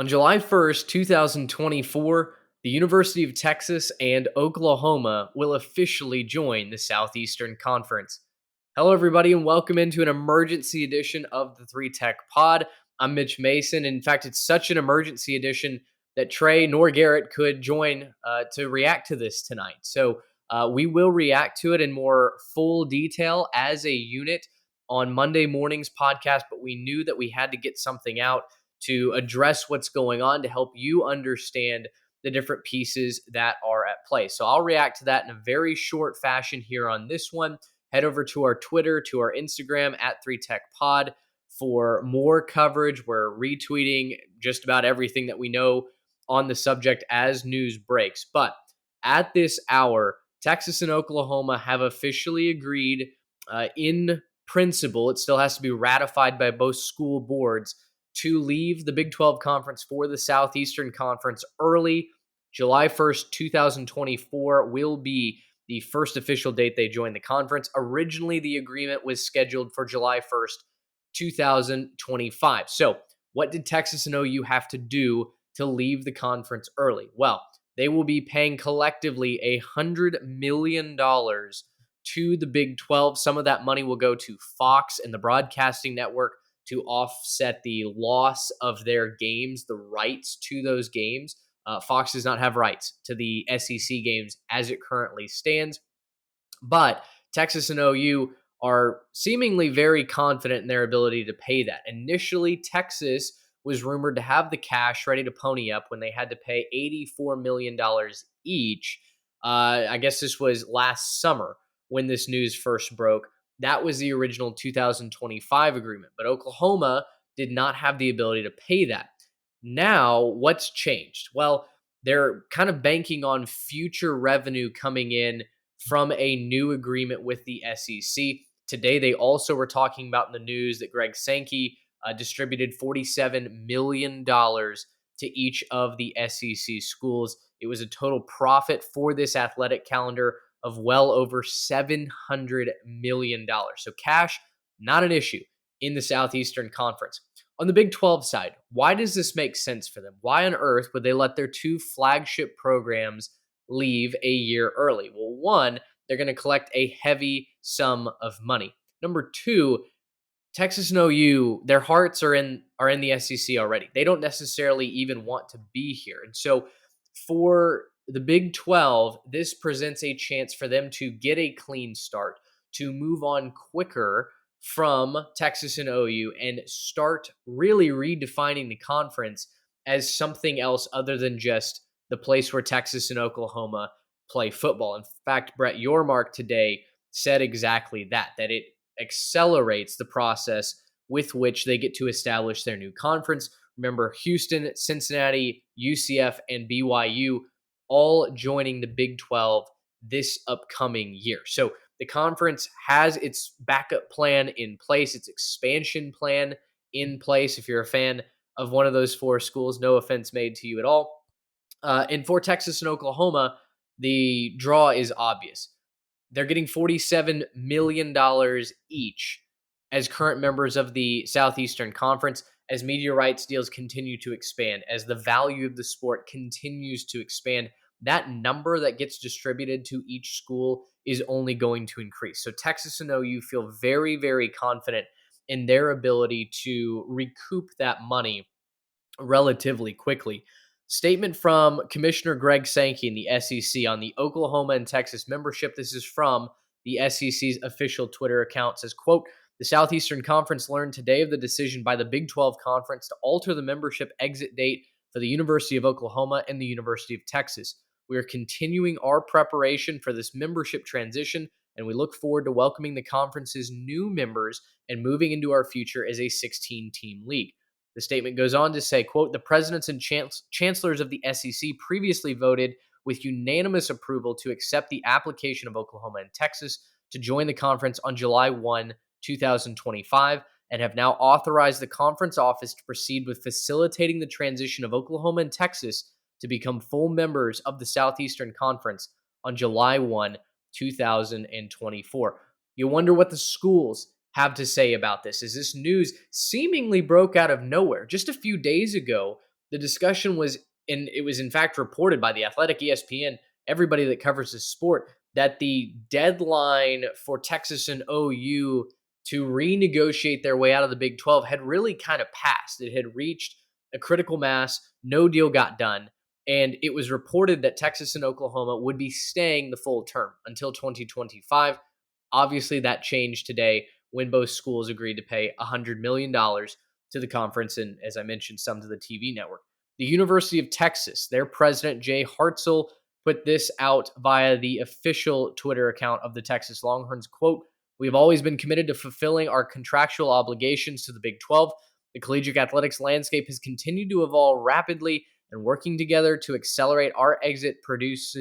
On July 1st, 2024, the University of Texas and Oklahoma will officially join the Southeastern Conference. Hello, everybody, and welcome into an emergency edition of the 3 Tech Pod. I'm Mitch Mason. In fact, it's such an emergency edition that Trey nor Garrett could join to react to this tonight. So we will react to it in more full detail as a unit on Monday morning's podcast, but we knew that we had to get something out to address what's going on to help you understand the different pieces that are at play. So I'll react to that in a very short fashion here on this one. Head over to our Twitter, to our Instagram at 3TechPod for more coverage. We're retweeting just about everything that we know on the subject as news breaks. But at this hour, Texas and Oklahoma have officially agreed in principle. It still has to be ratified by both school boards to leave the Big 12 Conference for the Southeastern Conference early. July 1st, 2024 will be the first official date they join the conference. Originally, the agreement was scheduled for July 1st, 2025. So what did Texas and OU have to do to leave the conference early? Well, they will be paying collectively $100 million to the Big 12. Some of that money will go to Fox and the broadcasting network to offset the loss of their games, the rights to those games. Fox does not have rights to the SEC games as it currently stands. But Texas and OU are seemingly very confident in their ability to pay that. Initially, Texas was rumored to have the cash ready to pony up when they had to pay $84 million each. I guess this was last summer when this news first broke. That was the original 2025 agreement, but Oklahoma did not have the ability to pay that. Now, what's changed? Well, they're kind of banking on future revenue coming in from a new agreement with the SEC. Today, they also were talking about in the news that Greg Sankey distributed $47 million to each of the SEC schools. It was a total profit for this athletic calendar of well over $700 million. So cash, not an issue in the Southeastern Conference. On the Big 12 side, why does this make sense for them? Why on earth would they let their two flagship programs leave a year early? Well, one, they're going to collect a heavy sum of money. Number two, Texas and OU, their hearts are in the SEC already. They don't necessarily even want to be here. And so for the Big 12, this presents a chance for them to get a clean start, to move on quicker from Texas and OU and start really redefining the conference as something else other than just the place where Texas and Oklahoma play football. In fact, Brett Yormark today said exactly that it accelerates the process with which they get to establish their new conference. Remember, Houston, Cincinnati, UCF, and BYU all joining the Big 12 this upcoming year. So the conference has its backup plan in place, its expansion plan in place. If you're a fan of one of those four schools, no offense made to you at all. And for Texas and Oklahoma, the draw is obvious. They're getting $47 million each as current members of the Southeastern Conference, as media rights deals continue to expand, as the value of the sport continues to expand. That number that gets distributed to each school is only going to increase. So Texas and OU feel very, very confident in their ability to recoup that money relatively quickly. Statement from Commissioner Greg Sankey in the SEC on the Oklahoma and Texas membership. This is from the SEC's official Twitter account. It says, quote, "The Southeastern Conference learned today of the decision by the Big 12 Conference to alter the membership exit date for the University of Oklahoma and the University of Texas. We are continuing our preparation for this membership transition, and we look forward to welcoming the conference's new members and moving into our future as a 16-team league." The statement goes on to say, quote, "The presidents and chancellors of the SEC previously voted with unanimous approval to accept the application of Oklahoma and Texas to join the conference on July 1, 2025, and have now authorized the conference office to proceed with facilitating the transition of Oklahoma and Texas to become full members of the Southeastern Conference on July 1, 2024. You wonder what the schools have to say about this, as this news seemingly broke out of nowhere. Just a few days ago, The discussion was, and it was in fact reported by The Athletic, ESPN, everybody that covers this sport, that the deadline for Texas and OU to renegotiate their way out of the Big 12 had really kind of passed. It had reached a critical mass. No deal got done. And it was reported that Texas and Oklahoma would be staying the full term until 2025. Obviously, that changed today when both schools agreed to pay $100 million to the conference and, as I mentioned, some to the TV network. The University of Texas, their president, Jay Hartzell, put this out via the official Twitter account of the Texas Longhorns. Quote, "We've always been committed to fulfilling our contractual obligations to the Big 12. The collegiate athletics landscape has continued to evolve rapidly, and working together to accelerate our exit produce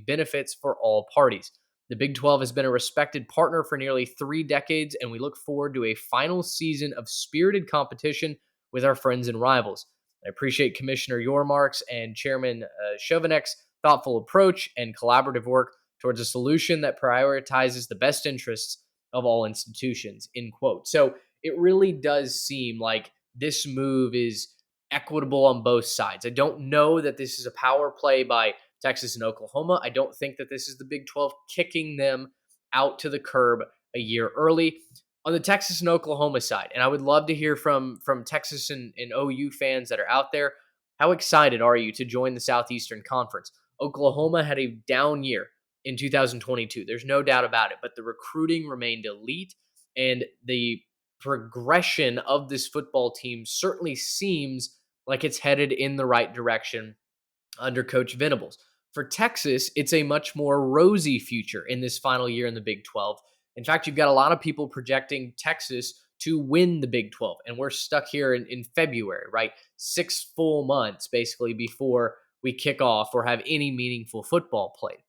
benefits for all parties. The Big 12 has been a respected partner for nearly 3 decades, and we look forward to a final season of spirited competition with our friends and rivals. I appreciate Commissioner Yormark's and Chairman Chauvinek's thoughtful approach and collaborative work towards a solution that prioritizes the best interests of all institutions," end quote. So it really does seem like this move is equitable on both sides. I don't know that this is a power play by Texas and Oklahoma. I don't think that this is the Big 12 kicking them out to the curb a year early. On the Texas and Oklahoma side, and I would love to hear from Texas and OU fans that are out there, how excited are you to join the Southeastern Conference? Oklahoma had a down year in 2022. There's no doubt about it, but the recruiting remained elite, and the progression of this football team certainly seems like it's headed in the right direction under Coach Venables. For Texas, it's a much more rosy future in this final year in the Big 12. In fact, you've got a lot of people projecting Texas to win the Big 12, and we're stuck here in February, right? 6 full months basically before we kick off or have any meaningful football played.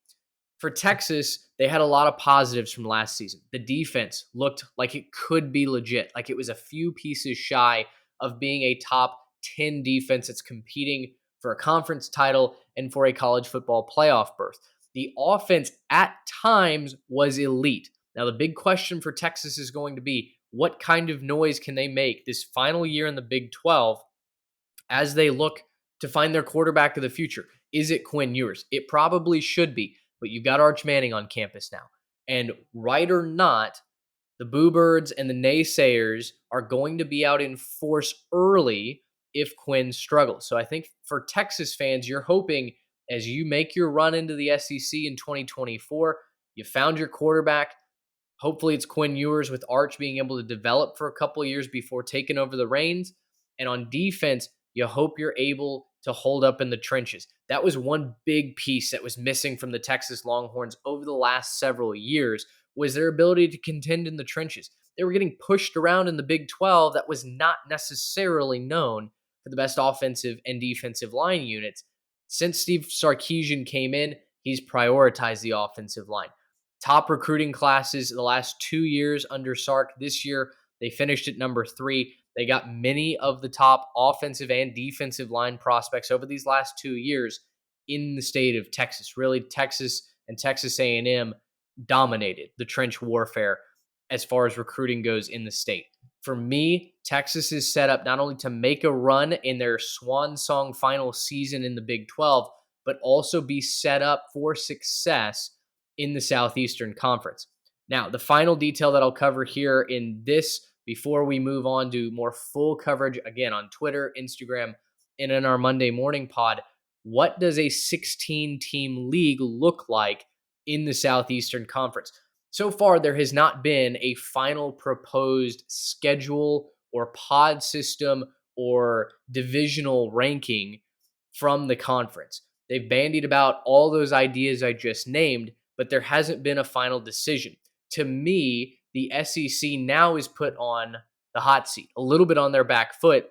For Texas, they had a lot of positives from last season. The defense looked like it could be legit, like it was a few pieces shy of being a top 10 defense that's competing for a conference title and for a college football playoff berth. The offense at times was elite. Now, the big question for Texas is going to be, what kind of noise can they make this final year in the Big 12 as they look to find their quarterback of the future? Is it Quinn Ewers? It probably should be, but you've got Arch Manning on campus now. And right or not, the Boo Birds and the naysayers are going to be out in force early if Quinn struggles. So I think for Texas fans, you're hoping as you make your run into the SEC in 2024, you found your quarterback. Hopefully it's Quinn Ewers, with Arch being able to develop for a couple of years before taking over the reins. And on defense, you hope you're able to hold up in the trenches. That was one big piece that was missing from the Texas Longhorns over the last several years, was their ability to contend in the trenches. They were getting pushed around in the Big 12. That was not necessarily known for the best offensive and defensive line units. Since Steve Sarkisian came in, he's prioritized the offensive line. Top recruiting classes the last 2 years under Sark. This year, they finished at number 3. They got many of the top offensive and defensive line prospects over these last 2 years in the state of Texas. Really, Texas and Texas A&M dominated the trench warfare as far as recruiting goes in the state. For me, Texas is set up not only to make a run in their swan song final season in the Big 12, but also be set up for success in the Southeastern Conference. Now, the final detail that I'll cover here in this, before we move on to more full coverage, again, on Twitter, Instagram, and in our Monday morning pod, what does a 16-team league look like in the Southeastern Conference? So far, there has not been a final proposed schedule or pod system or divisional ranking from the conference. They've bandied about all those ideas I just named, but there hasn't been a final decision. To me, the SEC now is put on the hot seat, a little bit on their back foot.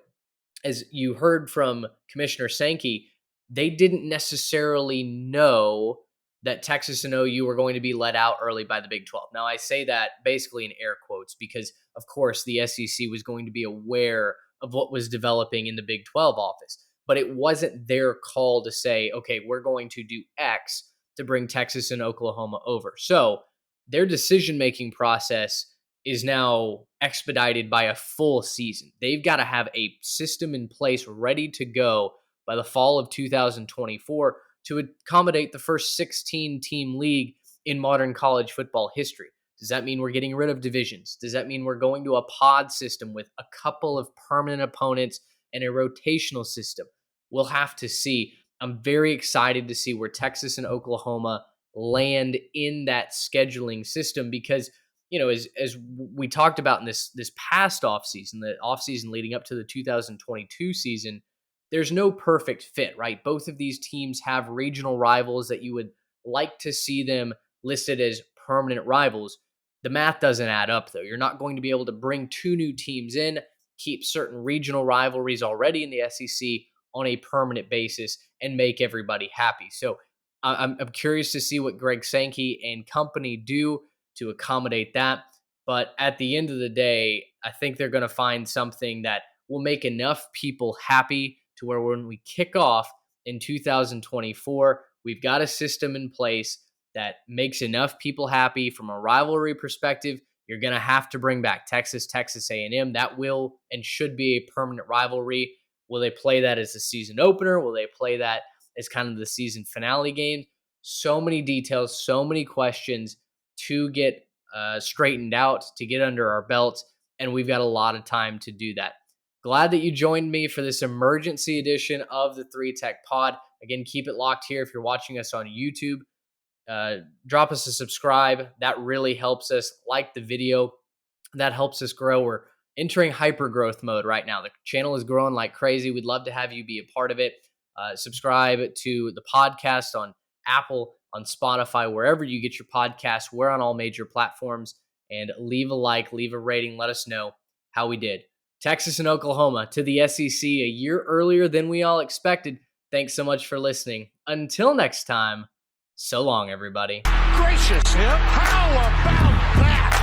As you heard from Commissioner Sankey, they didn't necessarily know that Texas and OU were going to be let out early by the Big 12. Now, I say that basically in air quotes because, of course, the SEC was going to be aware of what was developing in the Big 12 office. But it wasn't their call to say, okay, we're going to do X to bring Texas and Oklahoma over. So their decision-making process is now expedited by a full season. They've got to have a system in place ready to go by the fall of 2024 to accommodate the first 16-team league in modern college football history. Does that mean we're getting rid of divisions? Does that mean we're going to a pod system with a couple of permanent opponents and a rotational system? We'll have to see. I'm very excited to see where Texas and Oklahoma land in that scheduling system because, as we talked about in this past offseason, the offseason leading up to the 2022 season, there's no perfect fit, right? Both of these teams have regional rivals that you would like to see them listed as permanent rivals. The math doesn't add up, though. You're not going to be able to bring two new teams in, keep certain regional rivalries already in the SEC on a permanent basis, and make everybody happy. So I'm curious to see what Greg Sankey and company do to accommodate that. But at the end of the day, I think they're going to find something that will make enough people happy to where when we kick off in 2024, we've got a system in place that makes enough people happy from a rivalry perspective. You're going to have to bring back Texas A&M. That will and should be a permanent rivalry. Will they play that as a season opener? Will they play that as kind of the season finale game? So many details, so many questions to get straightened out, to get under our belts, and we've got a lot of time to do that. Glad that you joined me for this emergency edition of the 3 Tech Pod. Again, keep it locked here if you're watching us on YouTube. Drop us a subscribe. That really helps us. Like the video. That helps us grow. We're entering hyper growth mode right now. The channel is growing like crazy. We'd love to have you be a part of it. Subscribe to the podcast on Apple, on Spotify, wherever you get your podcasts. We're on all major platforms. And leave a like, leave a rating. Let us know how we did. Texas and Oklahoma to the SEC a year earlier than we all expected. Thanks so much for listening. Until next time, so long, everybody. Gracious, how about that?